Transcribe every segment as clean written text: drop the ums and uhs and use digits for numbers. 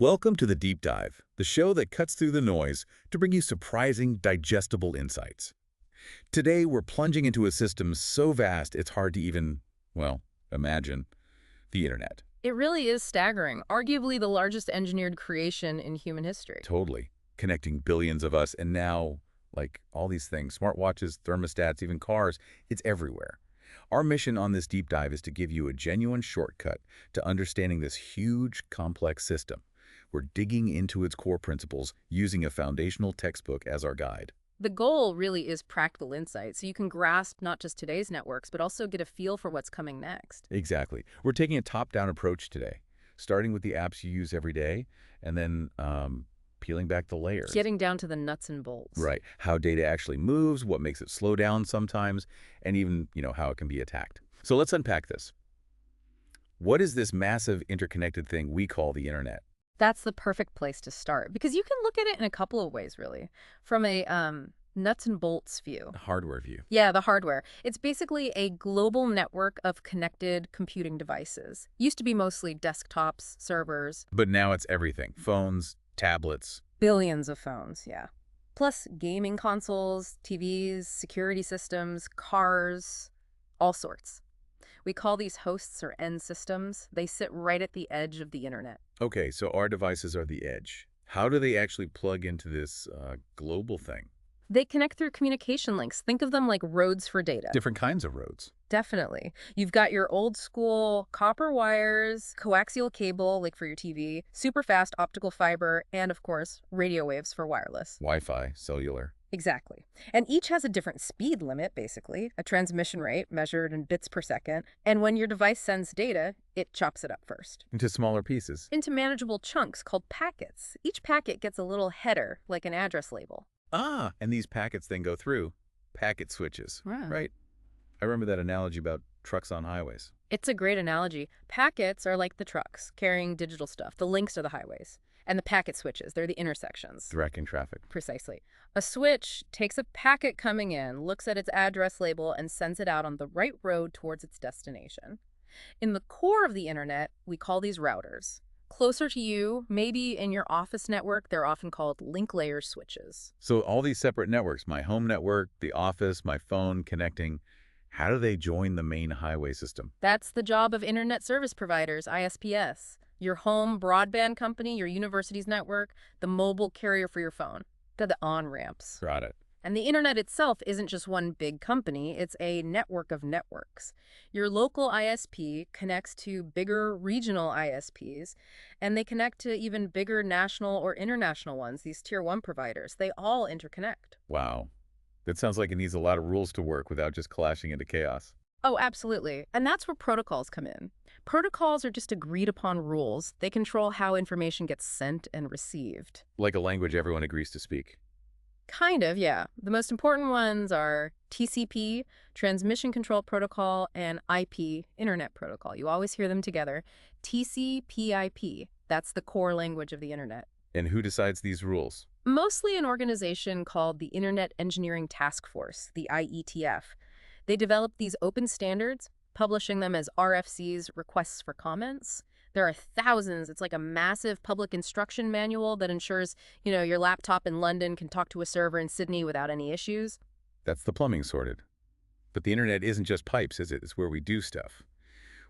Welcome to the Deep Dive, the show that cuts through the noise to bring you surprising, digestible insights. Today, we're plunging into a system so vast it's hard to even, well, imagine the Internet. It really is staggering, arguably the largest engineered creation in human history. Totally. Connecting billions of us, and now, like all these things, smartwatches, thermostats, even cars, it's everywhere. Our mission on this deep dive is to give you a genuine shortcut to understanding this huge, complex system. We're digging into its core principles using a foundational textbook as our guide. The goal really is practical insight, so you can grasp not just today's networks, but also get a feel for what's coming next. Exactly. We're taking a top-down approach today, starting with the apps you use every day, and then peeling back the layers. Getting down to the nuts and bolts. Right. How data actually moves, what makes it slow down sometimes, and even, how it can be attacked. So let's unpack this. What is this massive interconnected thing we call the Internet? That's the perfect place to start, because you can look at it in a couple of ways, really. From a nuts and bolts view. The hardware view. Yeah, the hardware. It's basically a global network of connected computing devices. Used to be mostly desktops, servers. But now it's everything. Phones, tablets. Billions of phones, yeah. Plus gaming consoles, TVs, security systems, cars, all sorts. We call these hosts or end systems. They sit right at the edge of the Internet. Okay, so our devices are the edge. How do they actually plug into this global thing? They connect through communication links. Think of them like roads for data. Different kinds of roads. Definitely. You've got your old school copper wires, coaxial cable, like for your TV, super fast optical fiber, and of course, radio waves for wireless. Wi-Fi, cellular. Exactly. And each has a different speed limit, basically, a transmission rate measured in bits per second. And when your device sends data, it chops it up first. Into smaller pieces. Into manageable chunks called packets. Each packet gets a little header, like an address label. Ah, and these packets then go through packet switches, Wow. right? I remember that analogy about trucks on highways. It's a great analogy. Packets are like the trucks, carrying digital stuff. The links are the highways. And the packet switches, they're the intersections. Directing traffic. Precisely. A switch takes a packet coming in, looks at its address label, and sends it out on the right road towards its destination. In the core of the Internet, we call these routers. Closer to you, maybe in your office network, they're often called link layer switches. So all these separate networks, my home network, the office, my phone connecting, how do they join the main highway system? That's the job of Internet Service Providers, ISPs. Your home broadband company, your university's network, the mobile carrier for your phone. They're the on-ramps. Got it. And the Internet itself isn't just one big company, it's a network of networks. Your local ISP connects to bigger regional ISPs, and they connect to even bigger national or international ones, these Tier 1 providers. They all interconnect. Wow. That sounds like it needs a lot of rules to work without just clashing into chaos. Oh, absolutely. And that's where protocols come in. Protocols are just agreed upon rules. They control how information gets sent and received. Like a language everyone agrees to speak. Kind of, yeah. The most important ones are TCP, Transmission Control Protocol, and IP, Internet Protocol. You always hear them together. TCP/IP, that's the core language of the Internet. And who decides these rules? Mostly an organization called the Internet Engineering Task Force, the IETF. They develop these open standards, publishing them as RFCs, requests for comments. There are thousands. It's like a massive public instruction manual that ensures, your laptop in London can talk to a server in Sydney without any issues. That's the plumbing sorted. But the Internet isn't just pipes, is it? It's where we do stuff.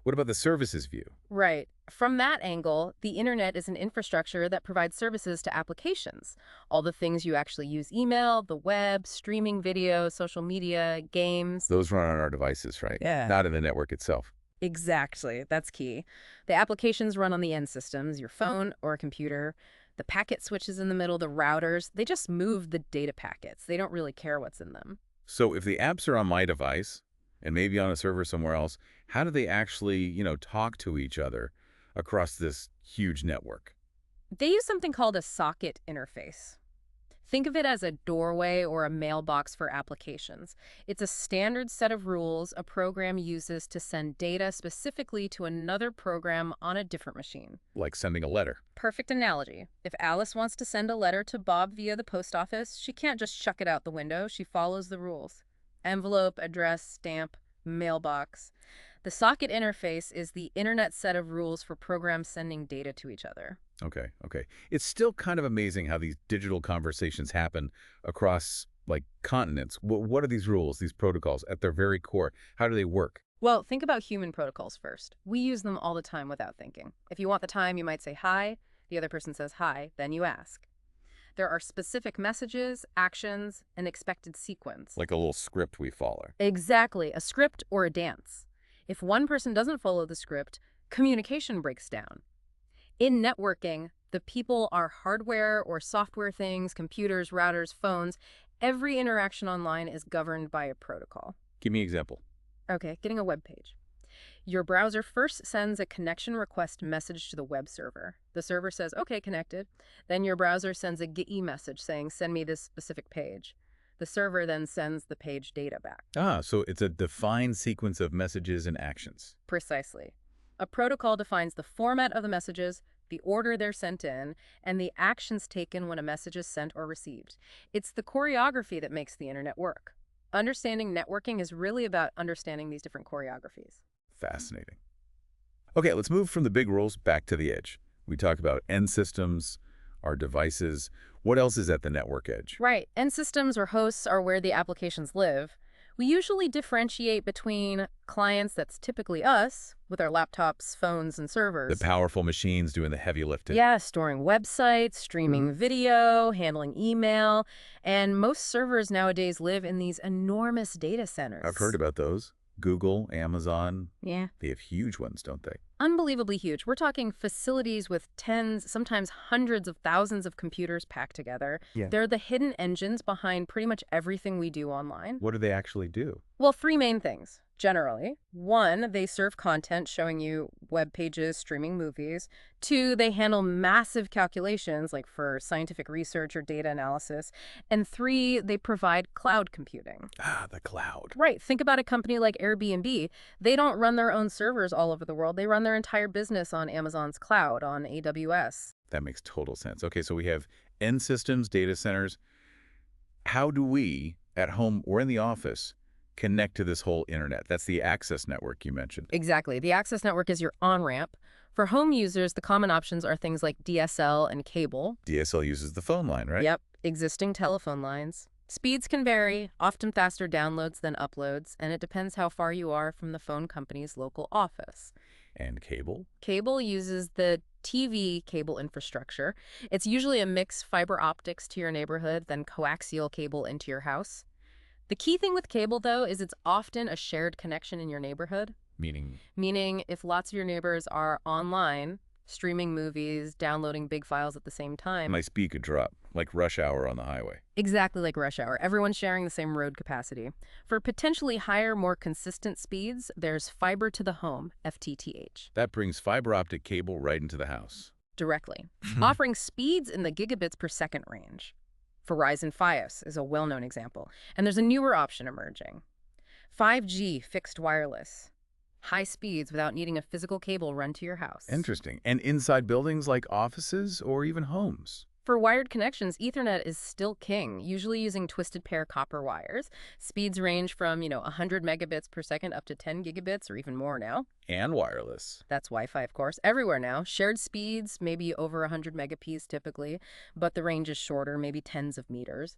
What about the services view? Right. From that angle, the Internet is an infrastructure that provides services to applications. All the things you actually use: email, the web, streaming video, social media, games. Those run on our devices, right? Yeah. Not in the network itself. Exactly. That's key. The applications run on the end systems, your phone or a computer. The packet switches in the middle, the routers, they just move the data packets. They don't really care what's in them. So if the apps are on my device and maybe on a server somewhere else, how do they actually, talk to each other across this huge network? They use something called a socket interface. Think of it as a doorway or a mailbox for applications. It's a standard set of rules a program uses to send data specifically to another program on a different machine. Like sending a letter. Perfect analogy. If Alice wants to send a letter to Bob via the post office, she can't just chuck it out the window. She follows the rules. Envelope, address, stamp, mailbox. The socket interface is the Internet set of rules for programs sending data to each other. Okay, okay. It's still kind of amazing how these digital conversations happen across, like, continents. What are these rules, these protocols at their very core? How do they work? Well, think about human protocols first. We use them all the time without thinking. If you want the time, you might say hi. The other person says hi, then you ask. There are specific messages, actions, and expected sequence. Like a little script we follow. Exactly, a script or a dance. If one person doesn't follow the script, communication breaks down. In networking, the people are hardware or software things, computers, routers, phones. Every interaction online is governed by a protocol. Give me an example. Okay, getting a web page. Your browser first sends a connection request message to the web server. The server says, okay, connected. Then your browser sends a GET message saying, send me this specific page. The server then sends the page data back. Ah, so it's a defined sequence of messages and actions. Precisely. A protocol defines the format of the messages, the order they're sent in, and the actions taken when a message is sent or received. It's the choreography that makes the internet work. Understanding networking is really about understanding these different choreographies. Fascinating. Okay, let's move from the big rules back to the edge. We talked about end systems, our devices. What else is at the network edge? Right. End systems or hosts are where the applications live. We usually differentiate between clients, that's typically us, with our laptops, phones, and servers. The powerful machines doing the heavy lifting. Yeah, storing websites, streaming video, handling email, and most servers nowadays live in these enormous data centers. I've heard about those. Google, Amazon. Yeah. They have huge ones, don't they? Unbelievably huge. We're talking facilities with tens, sometimes hundreds of thousands of computers packed together. Yeah. They're the hidden engines behind pretty much everything we do online. What do they actually do? Well, three main things, generally. One, they serve content showing you web pages, streaming movies. Two, they handle massive calculations, like for scientific research or data analysis. And three, they provide cloud computing. Ah, the cloud. Right. Think about a company like Airbnb. They don't run their own servers all over the world. They run their entire business on Amazon's cloud, on AWS. That makes total sense. Okay, so we have end systems, data centers. How do we, at home or in the office, connect to this whole internet? That's the access network you mentioned. Exactly. The access network is your on-ramp. For home users, the common options are things like DSL and cable. DSL uses the phone line, right? Yep, existing telephone lines. Speeds can vary, often faster downloads than uploads, and it depends how far you are from the phone company's local office. And cable? Cable uses the TV cable infrastructure. It's usually a mix fiber optics to your neighborhood, then coaxial cable into your house. The key thing with cable, though, is it's often a shared connection in your neighborhood. Meaning? Meaning, if lots of your neighbors are online, streaming movies, downloading big files at the same time. My speed could drop, like rush hour on the highway. Exactly like rush hour. Everyone's sharing the same road capacity. For potentially higher, more consistent speeds, there's fiber to the home, FTTH. That brings fiber optic cable right into the house. Directly, offering speeds in the gigabits per second range. Verizon Fios is a well-known example, and there's a newer option emerging. 5G fixed wireless. High speeds without needing a physical cable run to your house. Interesting. And inside buildings like offices or even homes? For wired connections, Ethernet is still king, usually using twisted pair copper wires. Speeds range from, 100 megabits per second up to 10 gigabits or even more now. And wireless. That's Wi-Fi, of course, everywhere now. Shared speeds, maybe over 100 megabits typically, but the range is shorter, maybe tens of meters.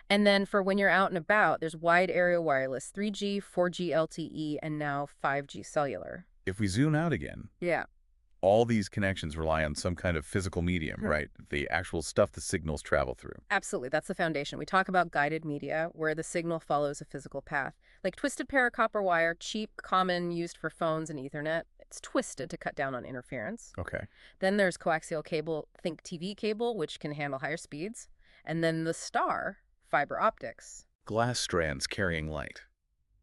And then for when you're out and about, there's wide area wireless, 3G, 4G LTE, and now 5G cellular. If we zoom out again, Yeah. all these connections rely on some kind of physical medium, right? The actual stuff the signals travel through. Absolutely. That's the foundation. We talk about guided media, where the signal follows a physical path. Like twisted pair copper wire, cheap, common, used for phones and Ethernet. It's twisted to cut down on interference. Okay. Then there's coaxial cable, think TV cable, which can handle higher speeds. And then the star, fiber optics. Glass strands carrying light.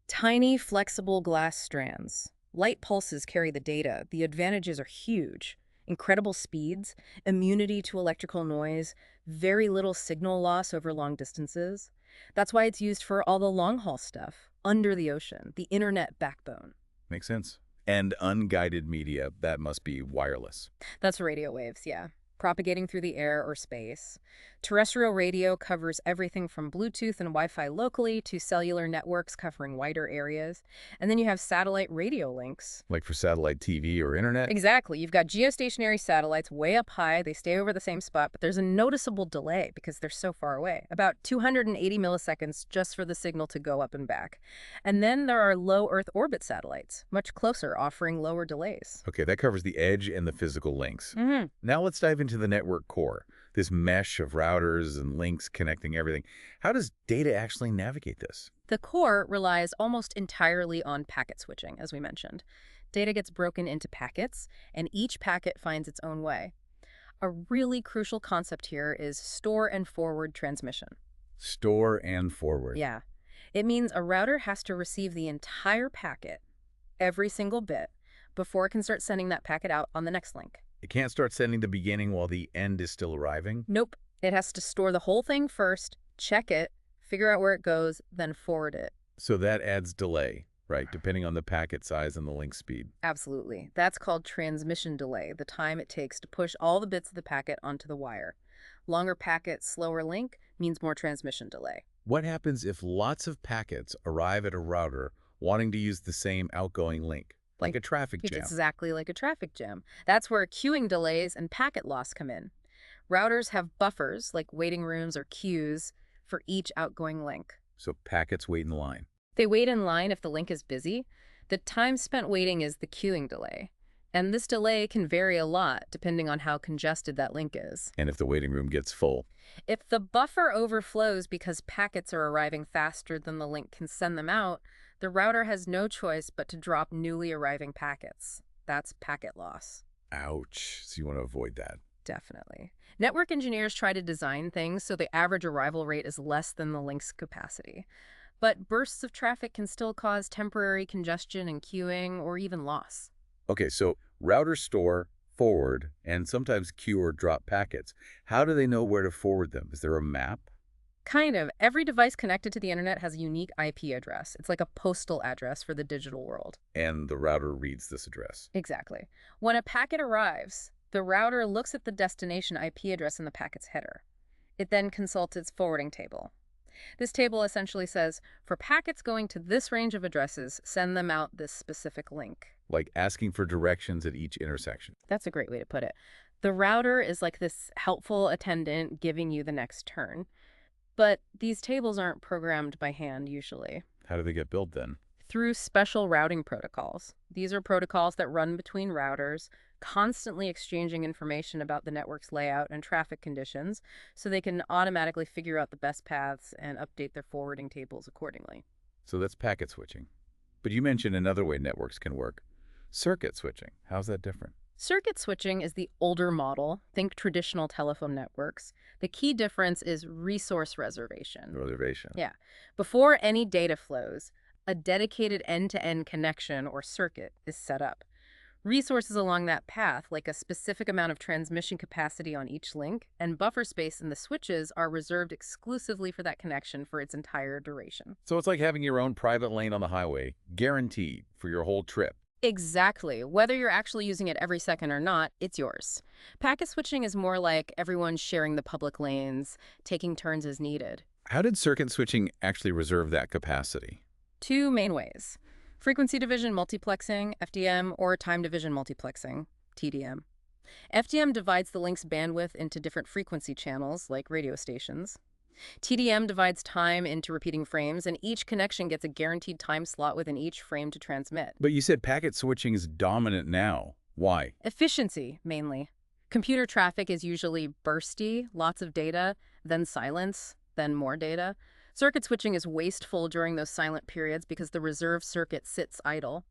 Tiny, flexible glass strands. Light pulses carry the data. The advantages are huge. Incredible speeds, immunity to electrical noise, very little signal loss over long distances. That's why it's used for all the long-haul stuff, under the ocean, the internet backbone. Makes sense. And unguided media, that must be wireless. That's radio waves, yeah. propagating through the air or space. Terrestrial radio covers everything from Bluetooth and Wi-Fi locally to cellular networks covering wider areas. And then you have satellite radio links. Like for satellite TV or internet? Exactly. You've got geostationary satellites way up high. They stay over the same spot, but there's a noticeable delay because they're so far away. About 280 milliseconds just for the signal to go up and back. And then there are low Earth orbit satellites, much closer, offering lower delays. Okay, that covers the edge and the physical links. Now let's dive into the network core, this mesh of routers and links connecting everything. How does data actually navigate this? The core relies almost entirely on packet switching, as we mentioned. Data gets broken into packets, and each packet finds its own way. A really crucial concept here is store and forward transmission. Store and forward. Yeah. It means a router has to receive the entire packet, every single bit, before it can start sending that packet out on the next link. It can't start sending the beginning while the end is still arriving? Nope. It has to store the whole thing first, check it, figure out where it goes, then forward it. So that adds delay, right, depending on the packet size and the link speed. Absolutely. That's called transmission delay, the time it takes to push all the bits of the packet onto the wire. Longer packet, slower link means more transmission delay. What happens if lots of packets arrive at a router wanting to use the same outgoing link, like a traffic It's jam? exactly like a traffic jam. That's where queuing delays and packet loss come in. Routers have buffers, like waiting rooms or queues, for each outgoing link. So packets wait in line. They wait in line if the link is busy. The time spent waiting is the queuing delay. And this delay can vary a lot depending on how congested that link is. And if the waiting room gets full. If the buffer overflows because packets are arriving faster than the link can send them out, the router has no choice but to drop newly arriving packets. That's packet loss. Ouch. So you want to avoid that. Definitely. Network engineers try to design things so the average arrival rate is less than the link's capacity. But bursts of traffic can still cause temporary congestion and queuing or even loss. Okay, so routers store, forward, and sometimes queue or drop packets. How do they know where to forward them? Is there a map? Kind of. Every device connected to the internet has a unique IP address. It's like a postal address for the digital world. And the router reads this address. Exactly. When a packet arrives, the router looks at the destination IP address in the packet's header. It then consults its forwarding table. This table essentially says, for packets going to this range of addresses, send them out this specific link. Like asking for directions at each intersection. That's a great way to put it. The router is like this helpful attendant giving you the next turn. But these tables aren't programmed by hand usually. How do they get built then? Through special routing protocols. These are protocols that run between routers, constantly exchanging information about the network's layout and traffic conditions so they can automatically figure out the best paths and update their forwarding tables accordingly. So that's packet switching. But you mentioned another way networks can work. Circuit switching. How's that different? Circuit switching is the older model. Think traditional telephone networks. The key difference is resource reservation. Yeah. Before any data flows, a dedicated end-to-end connection or circuit is set up. Resources along that path, like a specific amount of transmission capacity on each link, and buffer space in the switches are reserved exclusively for that connection for its entire duration. So it's like having your own private lane on the highway, guaranteed for your whole trip. Exactly. Whether you're actually using it every second or not, it's yours. Packet switching is more like everyone sharing the public lanes, taking turns as needed. How did circuit switching actually reserve that capacity? Two main ways. Frequency division multiplexing, FDM, or time division multiplexing, TDM. FDM divides the link's bandwidth into different frequency channels, like radio stations. TDM divides time into repeating frames, and each connection gets a guaranteed time slot within each frame to transmit. But you said packet switching is dominant now. Why? Efficiency, mainly. Computer traffic is usually bursty, lots of data, then silence, then more data. Circuit switching is wasteful during those silent periods because the reserve circuit sits idle.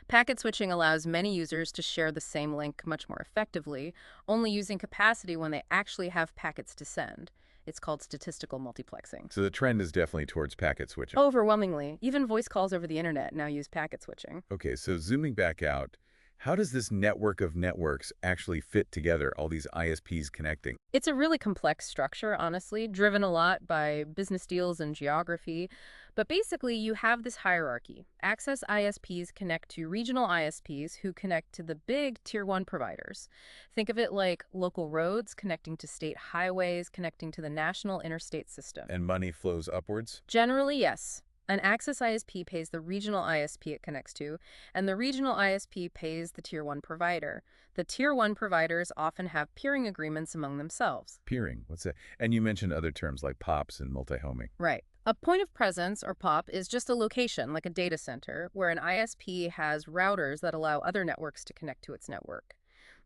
Packet switching allows many users to share the same link much more effectively, only using capacity when they actually have packets to send. It's called statistical multiplexing. So the trend is definitely towards packet switching. Overwhelmingly. Even voice calls over the internet now use packet switching. Okay, so zooming back out, How does this network of networks actually fit together, all these ISPs connecting? It's a really complex structure, honestly, driven a lot by business deals and geography. But basically, you have this hierarchy. Access ISPs connect to regional ISPs who connect to the big Tier 1 providers. Think of it like local roads connecting to state highways, connecting to the national interstate system. And money flows upwards? Generally, yes. An Access ISP pays the regional ISP it connects to, and the regional ISP pays the Tier 1 provider. The Tier 1 providers often have peering agreements among themselves. Peering, what's that? And you mentioned other terms like POPs and multi-homing. Right. A point of presence, or POP, is just a location, like a data center, where an ISP has routers that allow other networks to connect to its network.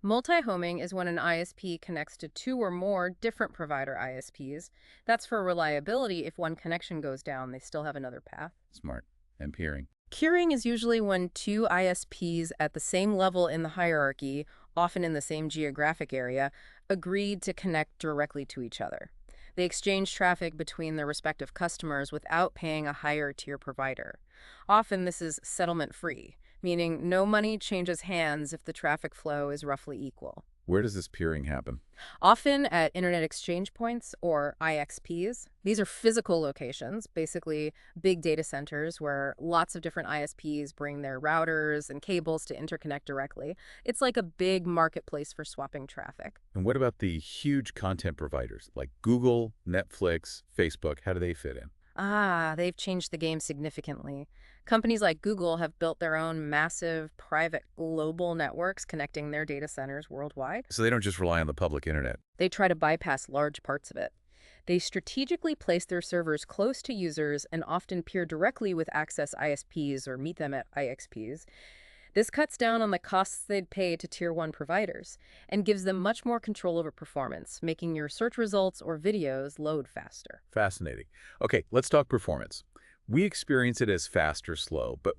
Multi-homing is when an ISP connects to two or more different provider ISPs. That's for reliability. If one connection goes down, they still have another path. Smart. And peering. Queuing is usually when two ISPs at the same level in the hierarchy, often in the same geographic area, agreed to connect directly to each other. They exchange traffic between their respective customers without paying a higher tier provider. Often this is settlement-free, meaning no money changes hands if the traffic flow is roughly equal. Where does this peering happen? Often at Internet Exchange Points, or IXPs. These are physical locations, basically big data centers where lots of different ISPs bring their routers and cables to interconnect directly. It's like a big marketplace for swapping traffic. And what about the huge content providers like Google, Netflix, Facebook? How do they fit in? They've changed the game significantly. Companies like Google have built their own massive, private, global networks connecting their data centers worldwide. So they don't just rely on the public internet. They try to bypass large parts of it. They strategically place their servers close to users and often peer directly with access ISPs or meet them at IXPs. This cuts down on the costs they'd pay to Tier 1 providers and gives them much more control over performance, making your search results or videos load faster. Fascinating. Okay, let's talk performance. We experience it as fast or slow, but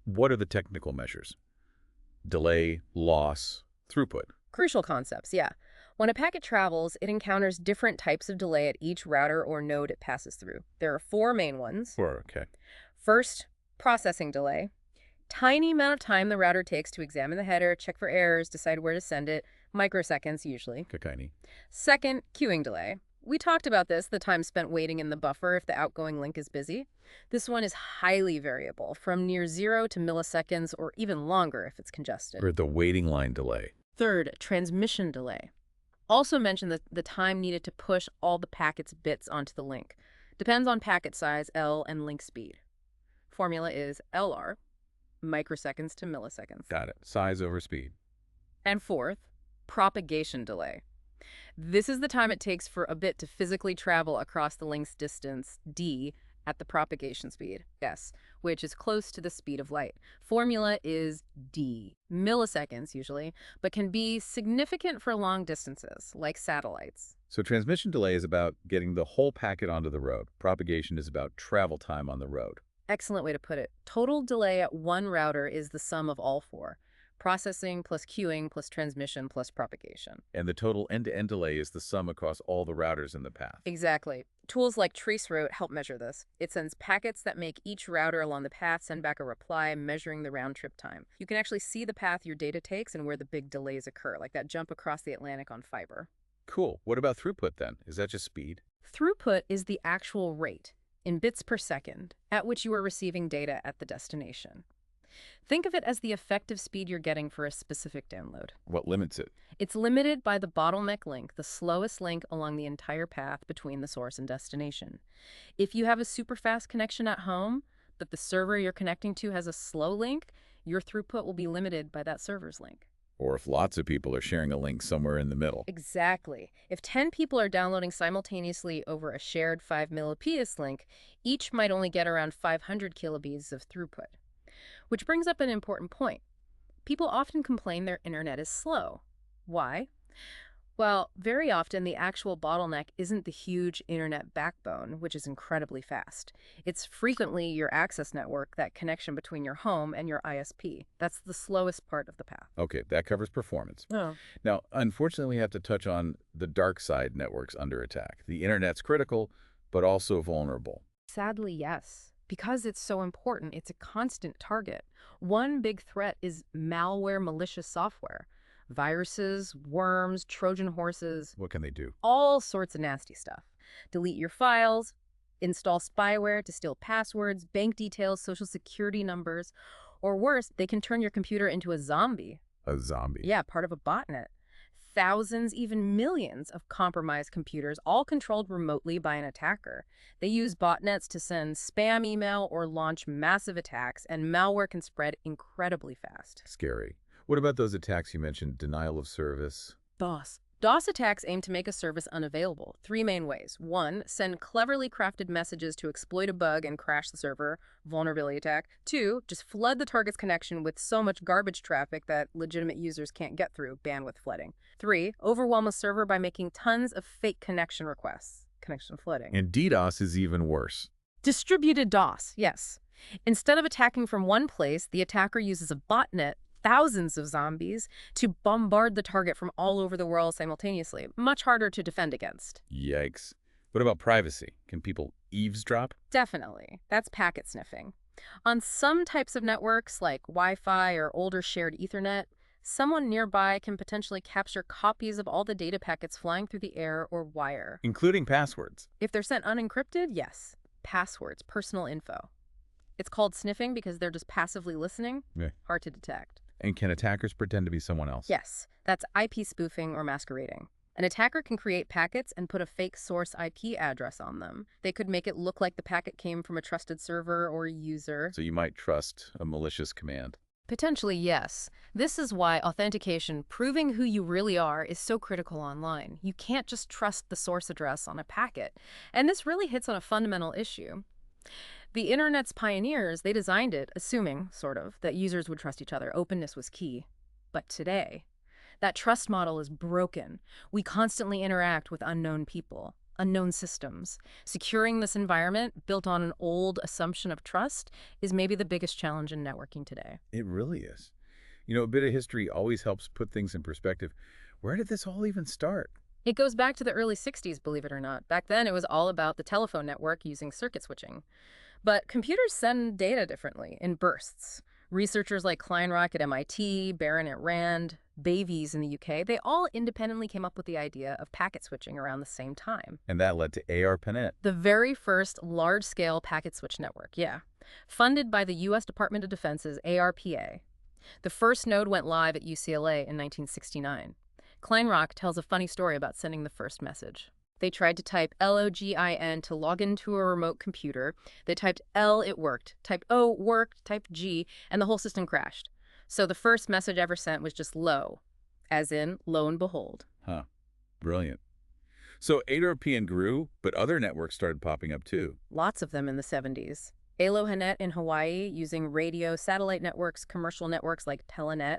what are the technical measures? Delay, loss, throughput. Crucial concepts, yeah. When a packet travels, it encounters different types of delay at each router or node it passes through. There are four main ones. Okay. First, processing delay. Tiny amount of time the router takes to examine the header, check for errors, decide where to send it. Microseconds, usually. Kakaini. Second, queuing delay. We talked about this, the time spent waiting in the buffer if the outgoing link is busy. This one is highly variable, from near 0 to milliseconds or even longer if it's congested. Or the waiting line delay. Third, transmission delay. Also mention the time needed to push all the packet's bits onto the link. Depends on packet size, L, and link speed. Formula is LR, microseconds to milliseconds. Got it. Size over speed. And fourth, propagation delay. This is the time it takes for a bit to physically travel across the link's distance, d, at the propagation speed, s, which is close to the speed of light. Formula is d, milliseconds usually, but can be significant for long distances, like satellites. So transmission delay is about getting the whole packet onto the road. Propagation is about travel time on the road. Excellent way to put it. Total delay at one router is the sum of all four. Processing plus queuing plus transmission plus propagation. And the total end-to-end delay is the sum across all the routers in the path. Exactly. Tools like traceroute help measure this. It sends packets that make each router along the path send back a reply measuring the round-trip time. You can actually see the path your data takes and where the big delays occur, like that jump across the Atlantic on fiber. Cool. What about throughput then? Is that just speed? Throughput is the actual rate, in bits per second, at which you are receiving data at the destination. Think of it as the effective speed you're getting for a specific download. What limits it? It's limited by the bottleneck link, the slowest link along the entire path between the source and destination. If you have a super fast connection at home, but the server you're connecting to has a slow link, your throughput will be limited by that server's link. Or if lots of people are sharing a link somewhere in the middle. Exactly. If 10 people are downloading simultaneously over a shared 5 Mbps link, each might only get around 500 kilobits of throughput. Which brings up an important point. People often complain their internet is slow. Why? Well, very often the actual bottleneck isn't the huge internet backbone, which is incredibly fast. It's frequently your access network, that connection between your home and your ISP. That's the slowest part of the path. Okay, that covers performance. Oh. Now, unfortunately, we have to touch on the dark side networks under attack. The internet's critical, but also vulnerable. Sadly, yes. Because it's so important, it's a constant target. One big threat is malware malicious software. Viruses, worms, Trojan horses, What can they do? all sorts of nasty stuff. Delete your files, install spyware to steal passwords, bank details, social security numbers, or worse, they can turn your computer into a zombie. A zombie. Yeah, part of a botnet. Thousands, even millions of compromised computers, all controlled remotely by an attacker. They use botnets to send spam email or launch massive attacks, and malware can spread incredibly fast. Scary. What about those attacks you mentioned? Denial of service? DOS. DOS attacks aim to make a service unavailable. Three main ways. One, send cleverly crafted messages to exploit a bug and crash the server, vulnerability attack. Two, just flood the target's connection with so much garbage traffic that legitimate users can't get through, bandwidth flooding. Three, overwhelm a server by making tons of fake connection requests, connection flooding. And DDoS is even worse. Distributed DOS, yes. Instead of attacking from one place, the attacker uses a botnet, thousands of zombies, to bombard the target from all over the world simultaneously. Much harder to defend against. Yikes. What about privacy? Can people eavesdrop? Definitely. That's packet sniffing. On some types of networks, like Wi-Fi or older shared Ethernet, someone nearby can potentially capture copies of all the data packets flying through the air or wire. Including passwords. If they're sent unencrypted, yes. Passwords, personal info. It's called sniffing because they're just passively listening. Yeah. Hard to detect. And can attackers pretend to be someone else? Yes, that's IP spoofing or masquerading. An attacker can create packets and put a fake source IP address on them. They could make it look like the packet came from a trusted server or user. So you might trust a malicious command. Potentially, yes. This is why authentication, proving who you really are, is so critical online. You can't just trust the source address on a packet. And this really hits on a fundamental issue. The internet's pioneers, they designed it, assuming, sort of, that users would trust each other. Openness was key. But today, that trust model is broken. We constantly interact with unknown people, unknown systems. Securing this environment, built on an old assumption of trust, is maybe the biggest challenge in networking today. It really is. You know, a bit of history always helps put things in perspective. Where did this all even start? It goes back to the early 60s, believe it or not. Back then, it was all about the telephone network using circuit switching. But computers send data differently, in bursts. Researchers like Kleinrock at MIT, Barron at Rand, Davies in the UK, they all independently came up with the idea of packet switching around the same time. And that led to ARPANET. The very first large-scale packet switch network, yeah. Funded by the U.S. Department of Defense's ARPA. The first node went live at UCLA in 1969. Kleinrock tells a funny story about sending the first message. They tried to type LOGIN to log into a remote computer. They typed L, it worked. Typed O, worked. Typed G, and the whole system crashed. So the first message ever sent was just low, as in, lo and behold. Huh. Brilliant. So ARPANET grew, but other networks started popping up too. Lots of them in the 70s. Alohanet in Hawaii, using radio, satellite networks, commercial networks like Telenet.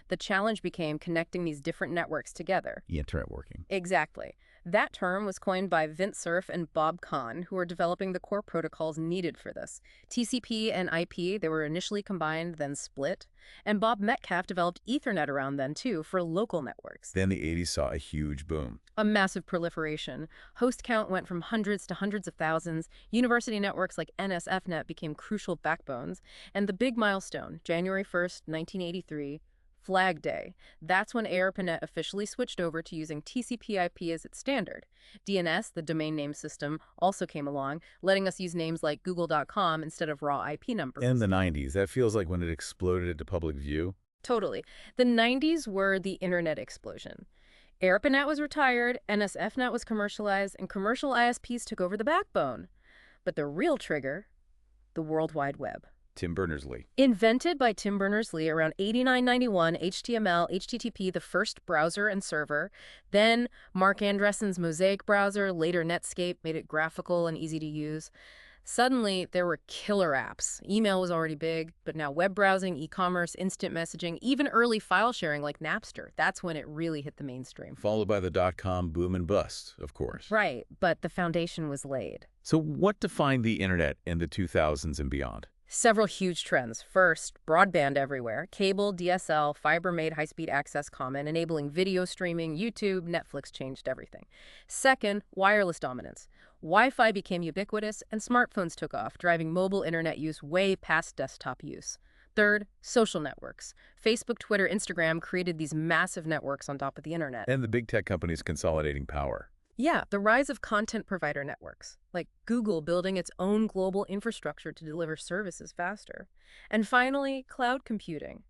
The challenge became connecting these different networks together. Internet working. Exactly. That term was coined by Vint Cerf and Bob Kahn, who were developing the core protocols needed for this. TCP and IP, they were initially combined, then split. And Bob Metcalfe developed Ethernet around then, too, for local networks. Then the 80s saw a huge boom. A massive proliferation. Host count went from hundreds to hundreds of thousands. University networks like NSFNet became crucial backbones. And the big milestone, January 1st, 1983, Flag Day. That's when ARPANET officially switched over to using TCP/IP as its standard. DNS, the domain name system, also came along, letting us use names like google.com instead of raw IP numbers. In the 90s, that feels like when it exploded into public view. Totally. The 90s were the internet explosion. ARPANET was retired, NSFNet was commercialized, and commercial ISPs took over the backbone. But the real trigger, the World Wide Web. Tim Berners-Lee. Invented by Tim Berners-Lee around 8991, HTML, HTTP, the first browser and server. Then Mark Andreessen's Mosaic browser, later Netscape, made it graphical and easy to use. Suddenly, there were killer apps. Email was already big, but now web browsing, e-commerce, instant messaging, even early file sharing like Napster. That's when it really hit the mainstream. Followed by the dot-com boom and bust, of course. Right, but the foundation was laid. So what defined the internet in the 2000s and beyond? Several huge trends. First, broadband everywhere. Cable, DSL, fiber made high-speed access common, enabling video streaming, YouTube, Netflix changed everything. Second, wireless dominance. Wi-Fi became ubiquitous, and smartphones took off, driving mobile internet use way past desktop use. Third, social networks. Facebook, Twitter, Instagram created these massive networks on top of the internet. And the big tech companies consolidating power. Yeah, the rise of content provider networks, like Google building its own global infrastructure to deliver services faster. And finally, cloud computing.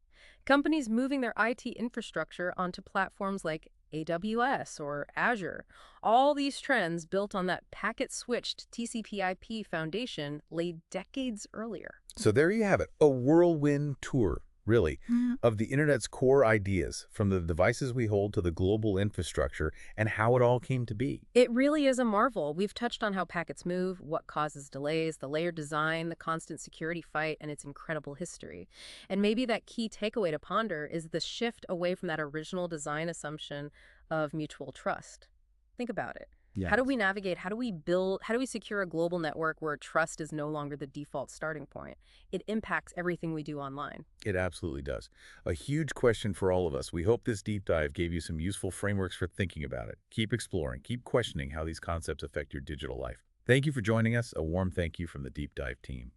Companies moving their IT infrastructure onto platforms like AWS or Azure. All these trends built on that packet-switched TCP/IP foundation laid decades earlier. So there you have it, a whirlwind tour, really, of the internet's core ideas, from the devices we hold to the global infrastructure and how it all came to be. It really is a marvel. We've touched on how packets move, what causes delays, the layered design, the constant security fight, and its incredible history. And maybe that key takeaway to ponder is the shift away from that original design assumption of mutual trust. Think about it. How do we navigate? How do we build? How do we secure a global network where trust is no longer the default starting point? It impacts everything we do online. It absolutely does. A huge question for all of us. We hope this deep dive gave you some useful frameworks for thinking about it. Keep exploring, keep questioning how these concepts affect your digital life. Thank you for joining us. A warm thank you from the Deep Dive team.